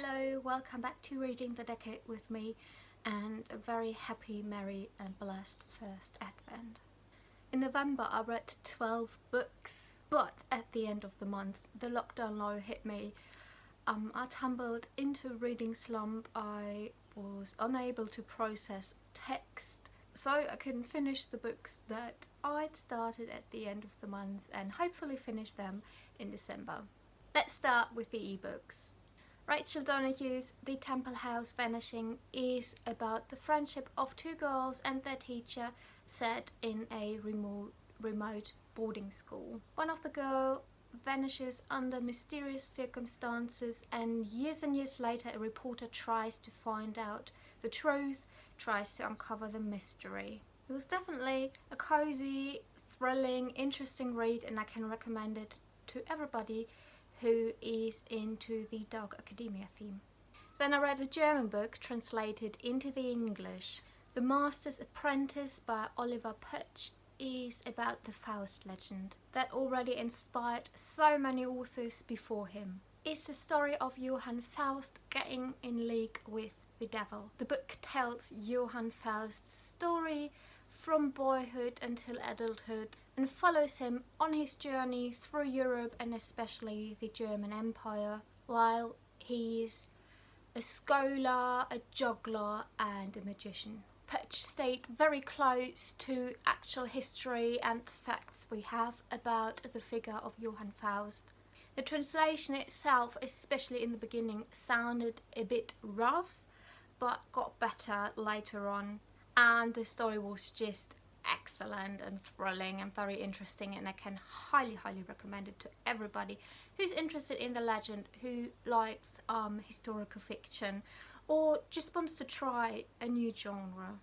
Hello, welcome back to Reading the Decade with me, and a very happy, merry and blessed first Advent. In November I read 12 books, but at the end of the month the lockdown low hit me. I tumbled into a reading slump. I was unable to process text, so I couldn't finish the books that I'd started at the end of the month and hopefully finish them in December. Let's start with the ebooks. Rachel Donahue's The Temple House Vanishing is about the friendship of two girls and their teacher set in a remote boarding school. One of the girls vanishes under mysterious circumstances, and years later a reporter tries to find out the truth, tries to uncover the mystery. It was definitely a cozy, thrilling, interesting read, and I can recommend it to everybody who is into the dark academia theme. Then I read a German book translated into the English. The Masters Apprentice by Oliver Putsch is about the Faust legend that already inspired so many authors before him. It's the story of Johann Faust getting in league with the devil. The book tells Johann Faust's story from boyhood until adulthood and follows him on his journey through Europe and especially the German Empire, while he is a scholar, a juggler and a magician. Putsch stayed very close to actual history and the facts we have about the figure of Johann Faust. The translation itself, especially in the beginning, sounded a bit rough, but got better later on. And the story was just excellent and thrilling and very interesting, and I can highly recommend it to everybody who's interested in the legend, who likes historical fiction or just wants to try a new genre.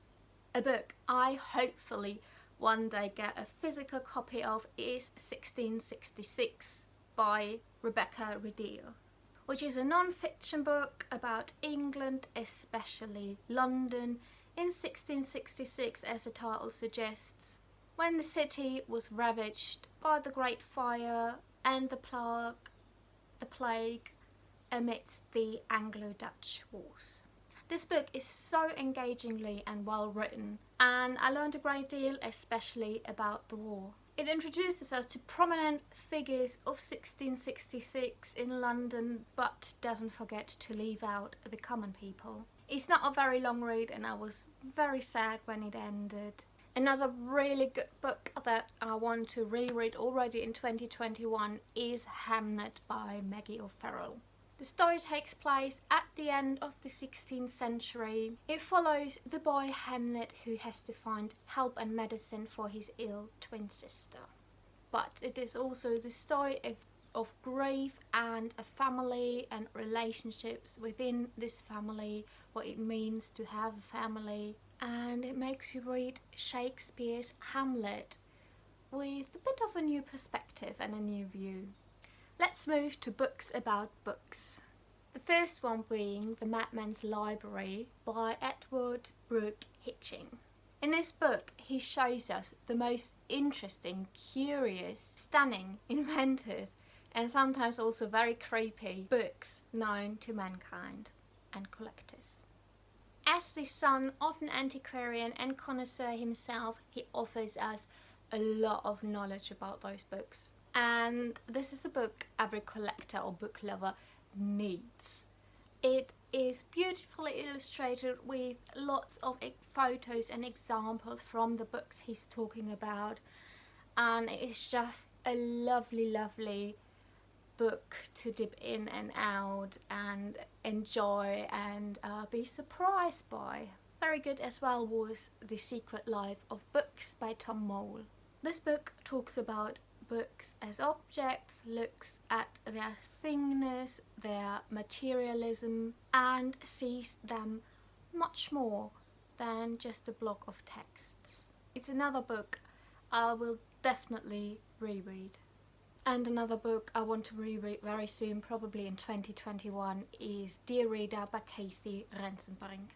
A book I hopefully one day get a physical copy of is 1666 by Rebecca Rideal, which is a non-fiction book about England, especially London, in 1666, as the title suggests, when the city was ravaged by the Great Fire and the plague amidst the Anglo-Dutch wars. This book is so engagingly and well written, and I learned a great deal, especially about the war. It introduces us to prominent figures of 1666 in London, but doesn't forget to leave out the common people. It's not a very long read, and I was very sad when it ended. Another really good book that I want to reread already in 2021 is Hamlet by Maggie O'Farrell. The story takes place at the end of the 16th century. It follows the boy Hamlet, who has to find help and medicine for his ill twin sister. But it is also the story of grief and a family and relationships within this family, what it means to have a family, and it makes you read Shakespeare's Hamlet with a bit of a new perspective and a new view. Let's move to books about books. The first one being The Madman's Library by Edward Brooke Hitching. In this book he shows us the most interesting, curious, stunning, inventive and sometimes also very creepy books known to mankind and collectors. As the son of an antiquarian and connoisseur himself, he offers us a lot of knowledge about those books. And this is a book every collector or book lover needs. It is beautifully illustrated with lots of photos and examples from the books he's talking about, and it's just a lovely book to dip in and out and enjoy and be surprised by. Very good as well was The Secret Life of Books by Tom Mole. This book talks about books as objects, looks at their thingness, their materialism, and sees them much more than just a block of texts. It's another book I will definitely reread. And another book I want to reread very soon, probably in 2021, is Dear Reader by Kathy Rensenbrink.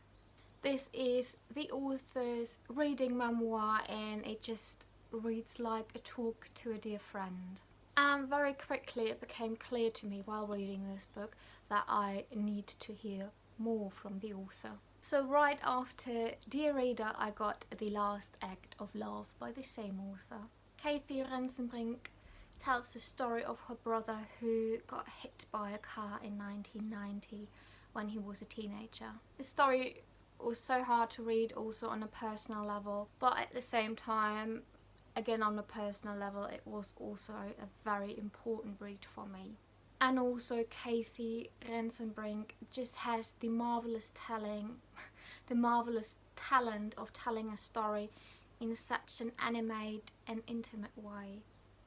This is the author's reading memoir, and it just reads like a talk to a dear friend. And very quickly it became clear to me while reading this book that I need to hear more from the author. So right after Dear Reader, I got The Last Act of Love by the same author. Kathy Rensenbrink tells the story of her brother who got hit by a car in 1990 when he was a teenager. The story was so hard to read also on a personal level, but at the same time, again on a personal level, it was also a very important read for me. And also Kathy Rensenbrink just has the marvelous talent of telling a story in such an animated and intimate way.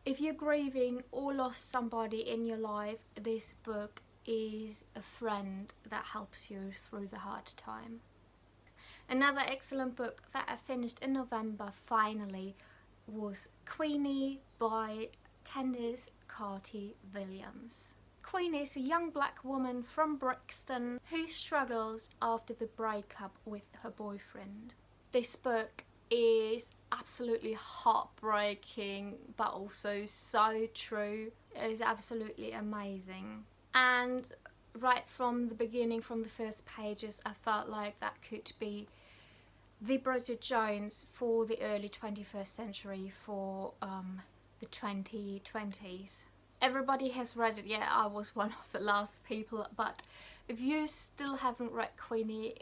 If you're grieving or lost somebody in your life, this book is a friend that helps you through the hard time. Another excellent book that I finished in November finally was Queenie by Candice Carty-Williams. Queenie is a young black woman from Brixton who struggles after the breakup with her boyfriend. This book is absolutely heartbreaking but also so true. It is absolutely amazing. And right from the beginning, from the first pages, I felt like that could be the Bridget Jones for the early 21st century, for the 2020s. Everybody has read it. Yeah, I was one of the last people, but if you still haven't read Queenie,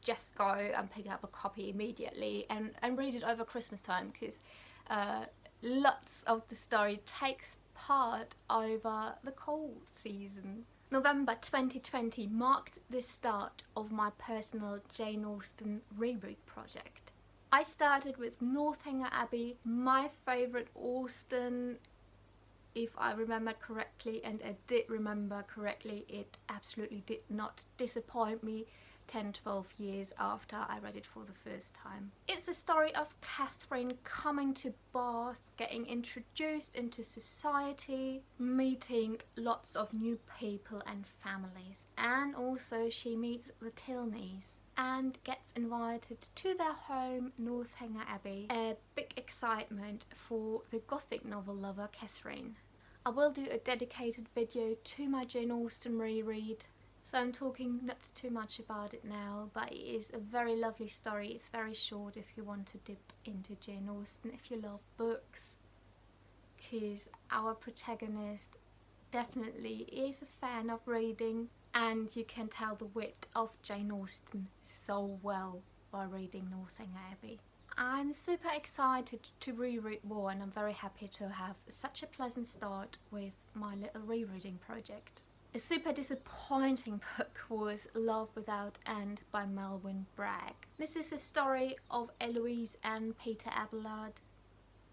just go and pick up a copy immediately and read it over Christmas time, because lots of the story takes part over the cold season. November 2020 marked the start of my personal Jane Austen reread project. I started with Northanger Abbey, my favourite Austen, if I remember correctly, and I did remember correctly. It absolutely did not disappoint me 10-12 years after I read it for the first time. It's a story of Catherine coming to Bath, getting introduced into society, meeting lots of new people and families, and also she meets the Tilneys and gets invited to their home, Northanger Abbey. A big excitement for the Gothic novel lover Catherine. I will do a dedicated video to my Jane Austen reread, so I'm talking not too much about it now, but it is a very lovely story. It's very short if you want to dip into Jane Austen, if you love books, because our protagonist definitely is a fan of reading, and you can tell the wit of Jane Austen so well by reading Northanger Abbey. I'm super excited to reread more, and I'm very happy to have such a pleasant start with my little rereading project. A super disappointing book was Love Without End by Melvyn Bragg. This is a story of Eloise and Peter Abelard.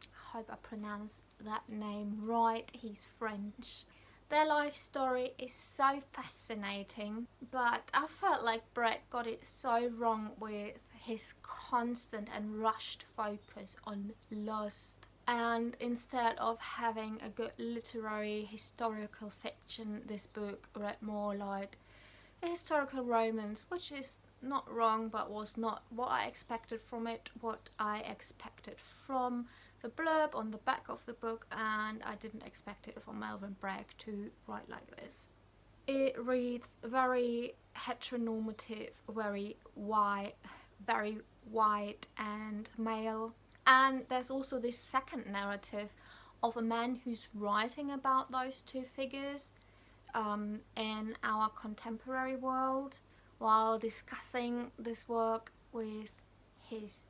I hope I pronounced that name right, he's French. Their life story is so fascinating, but I felt like Bragg got it so wrong with his constant and rushed focus on lust. And instead of having a good literary historical fiction, this book read more like a historical romance, which is not wrong, but was not what I expected from it, what I expected from the blurb on the back of the book, and I didn't expect it from Melvyn Bragg to write like this. It reads very heteronormative, very white and male. And there's also this second narrative of a man who's writing about those two figures in our contemporary world, while discussing this work with his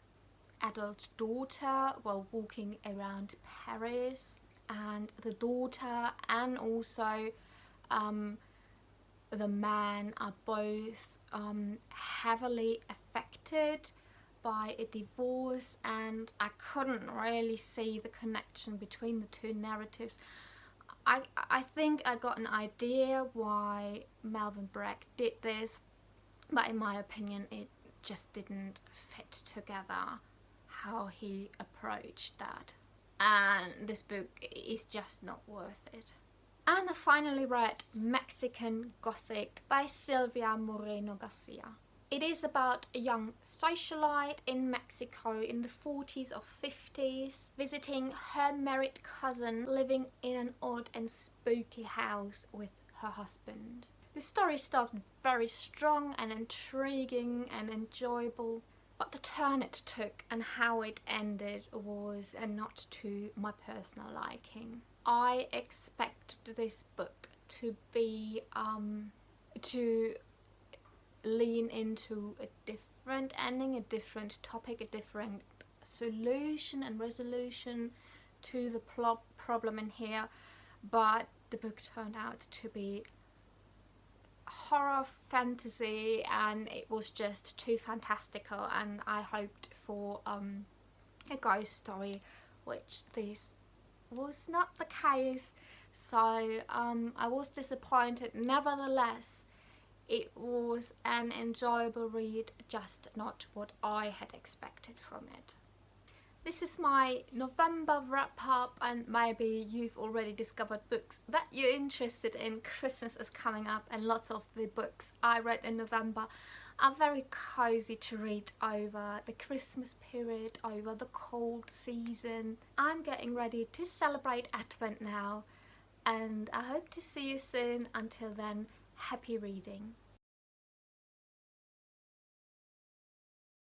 adult daughter while walking around Paris. And the daughter and also the man are both heavily affected by a divorce, and I couldn't really see the connection between the two narratives. I think I got an idea why Melvyn Bragg did this, but in my opinion it just didn't fit together how he approached that, and this book is just not worth it. And I finally read Mexican Gothic by Silvia Moreno Garcia. It is about a young socialite in Mexico in the 40s or 50s, visiting her married cousin, living in an odd and spooky house with her husband. The story started very strong and intriguing and enjoyable, but the turn it took and how it ended was not to my personal liking. I expected this book to be to lean into a different ending, a different topic, a different solution and resolution to the plot problem in here, but the book turned out to be horror fantasy, and it was just too fantastical, and I hoped for a ghost story, which this was not the case, so I was disappointed. Nevertheless, it was an enjoyable read, just not what I had expected from it. This is my November wrap up, and maybe you've already discovered books that you're interested in. Christmas is coming up, and lots of the books I read in November are very cozy to read over the Christmas period, over the cold season. I'm getting ready to celebrate Advent now, and I hope to see you soon. Until then, happy reading.